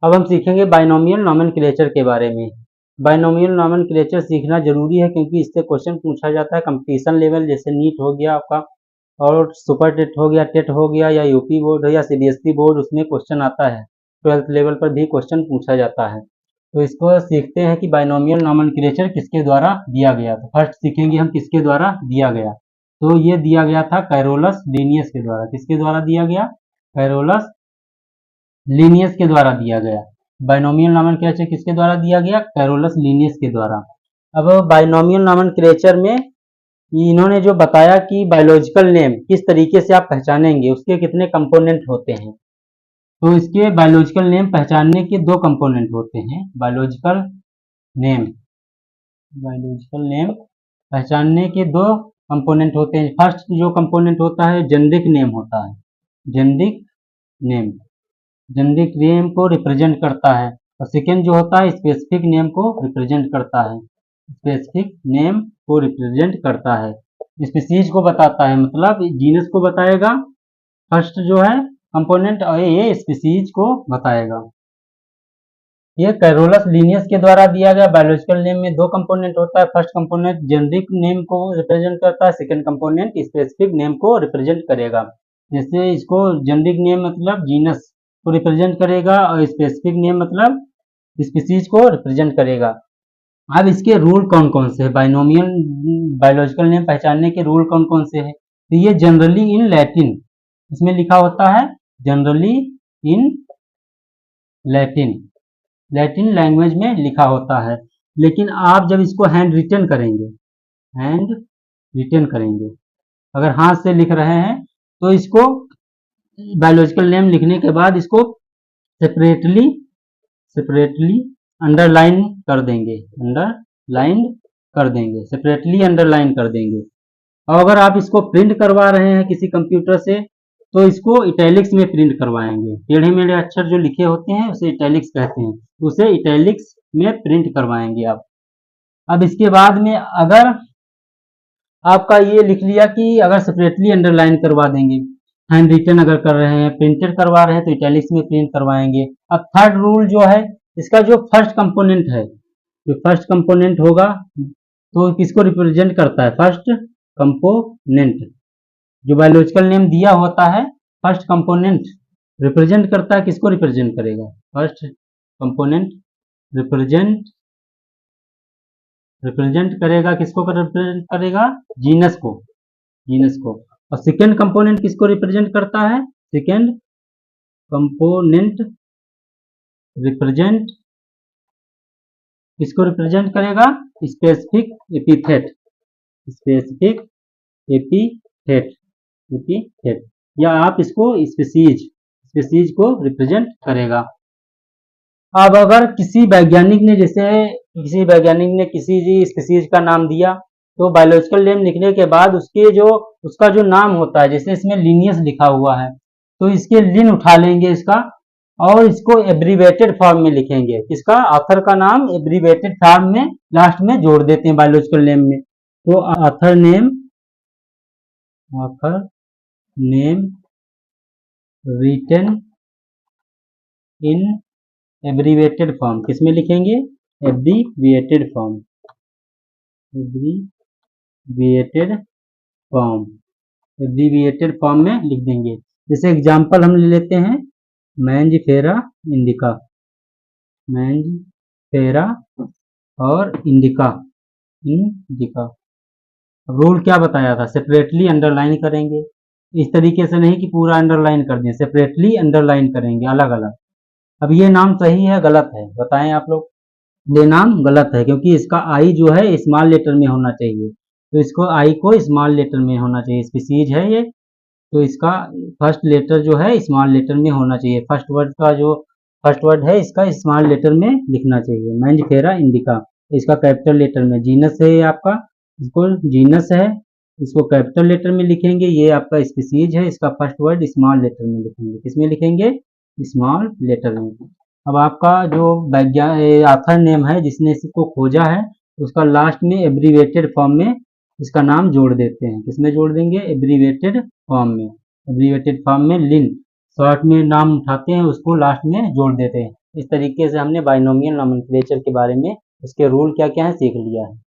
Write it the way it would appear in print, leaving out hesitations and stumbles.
अब हम सीखेंगे बाइनोमियल नोमेनक्लेचर के बारे में। बाइनोमियल नोमेनक्लेचर सीखना जरूरी है क्योंकि इससे क्वेश्चन पूछा जाता है कंपटीशन लेवल, जैसे नीट हो गया आपका, और सुपर टेट हो गया, टेट हो गया, या यूपी बोर्ड है या सीबीएसई बोर्ड, उसमें क्वेश्चन आता है। 12th लेवल पर भी क्वेश्चन पूछा जाता है। तो इसको सीखते हैं कि बाइनोमियल नोमेनक्लेचर किसके द्वारा दिया गया। तो फर्स्ट सीखेंगे हम किसके द्वारा दिया गया। तो ये दिया गया था कैरोलस लीनियस के द्वारा। किसके द्वारा दिया गया? कैरोलस लीनियस के द्वारा दिया गया। बाइनोमियल नोमेनक्लेचर किसके द्वारा दिया गया? कैरोलस लीनियस के द्वारा। अब बाइनोमियल नोमेनक्लेचर में इन्होंने जो बताया कि बायोलॉजिकल नेम किस तरीके से आप पहचानेंगे, उसके कितने कंपोनेंट होते हैं। तो इसके बायोलॉजिकल नेम पहचानने के दो कंपोनेंट होते हैं। बायोलॉजिकल नेम पहचानने के दो कंपोनेंट होते हैं। फर्स्ट जो कंपोनेंट होता है जेनेरिक नेम होता है। जेनेरिक नेम जेनेरिक नेम को रिप्रेजेंट करता है, और सेकेंड जो होता है स्पेसिफिक नेम को रिप्रेजेंट करता है। स्पेसिफिक नेम को रिप्रेजेंट करता है, स्पीशीज को बताता है, मतलब जीनस को बताएगा फर्स्ट जो है कंपोनेंट, और ये स्पीशीज को बताएगा। ये कैरोलस लीनियस के द्वारा दिया गया। बायोलॉजिकल नेम में दो कंपोनेंट होता है। फर्स्ट कंपोनेंट जेनेरिक नेम को रिप्रेजेंट करता है, सेकंड कंपोनेंट स्पेसिफिक नेम को रिप्रेजेंट करेगा। जैसे इसको जेनेरिक नेम मतलब जीनस को रिप्रेजेंट करेगा, और स्पेसिफिक नेम मतलब स्पीशीज को रिप्रेजेंट करेगा। अब इसके रूल कौन कौन से है, बाइनोमियल बायोलॉजिकल नेम पहचानने के रूल कौन कौन से हैं। तो ये जनरली इन लैटिन, इसमें लिखा होता है generally in Latin, Latin language में लिखा होता है। लेकिन आप जब इसको हैंड रिटन करेंगे, अगर हाथ से लिख रहे हैं तो इसको बायोलॉजिकल नेम लिखने के बाद इसको सेपरेटली अंडरलाइन कर देंगे, सेपरेटली अंडरलाइन कर देंगे। और अगर आप इसको प्रिंट करवा रहे हैं किसी कंप्यूटर से, तो इसको इटैलिक्स में प्रिंट करवाएंगे। टेढ़े मेढ़े अक्षर जो लिखे होते हैं उसे इटैलिक्स कहते हैं, उसे इटैलिक्स में प्रिंट करवाएंगे आप। अब इसके बाद में अगर आपका ये लिख लिया कि अगर सेपरेटली अंडरलाइन करवा देंगे, हैंड रिटन अगर कर रहे हैं, प्रिंटेड करवा रहे हैं, तो इटैलिक्स में प्रिंट करवाएंगे। अब थर्ड रूल जो है, इसका जो फर्स्ट कंपोनेंट है, जो फर्स्ट कंपोनेंट होगा तो किसको रिप्रेजेंट करता है? First component. जो बायोलॉजिकल नेम दिया होता है फर्स्ट कंपोनेंट रिप्रेजेंट करता है, किसको रिप्रेजेंट करेगा? फर्स्ट कंपोनेंट रिप्रेजेंट करेगा, किसको रिप्रेजेंट करेगा? जीनस को। और सेकेंड कंपोनेंट किसको रिप्रेजेंट करता है? सेकेंड कंपोनेंट रिप्रेजेंट किसको रिप्रेजेंट करेगा? स्पेसिफिक एपिथेट, या आप इसको स्पीशीज को रिप्रेजेंट करेगा। अब अगर किसी वैज्ञानिक ने किसी स्पीशीज का नाम दिया, तो बायोलॉजिकल नेम लिखने के बाद उसका जो नाम होता है, जैसे इसमें लीनियस लिखा हुआ है, तो इसके लिन उठा लेंगे इसका, और इसको एब्रीवेटेड फॉर्म में लिखेंगे। इसका ऑथर का नाम एब्रीवेटेड फॉर्म में लास्ट में जोड़ देते हैं बायोलॉजिकल नेम में। तो author name written in abbreviated form, किसमें लिखेंगे? एब्रीविएटेड फॉर्म में लिख देंगे। जैसे एग्जांपल हम ले लेते हैं मैंजिफेरा और इंडिका। रूल क्या बताया था? सेपरेटली अंडरलाइन करेंगे, इस तरीके से नहीं कि पूरा अंडरलाइन कर दें, सेपरेटली अंडरलाइन करेंगे अलग अलग। अब ये नाम सही है गलत है, बताएं आप लोग। ये नाम गलत है क्योंकि इसका आई जो है स्मॉल लेटर में होना चाहिए, तो इसको आई को स्मॉल लेटर में होना चाहिए। स्पीशीज है ये, तो इसका फर्स्ट लेटर जो है स्मॉल लेटर में होना चाहिए। फर्स्ट वर्ड है इसका स्मॉल लेटर में लिखना चाहिए। मैंजिफेरा इंडिका, इसका कैपिटल लेटर में। जीनस है ये आपका, इसको जीनस है, इसको कैपिटल लेटर में लिखेंगे। ये आपका स्पीशीज है, इसका फर्स्ट वर्ड स्मॉल लेटर में लिखेंगे। किसमें लिखेंगे? स्मॉल लेटर में। अब आपका जो ऑथर नेम है जिसने इसको खोजा है, उसका लास्ट में एब्रीवेटेड फॉर्म में इसका नाम जोड़ देते हैं। किसमें जोड़ देंगे? एब्रीवेटेड फॉर्म में लिन, शॉर्ट में नाम उठाते हैं, उसको लास्ट में जोड़ देते हैं। इस तरीके से हमने बाइनोमियल नोमेनक्लेचर के बारे में, इसके रूल क्या क्या है सीख लिया है।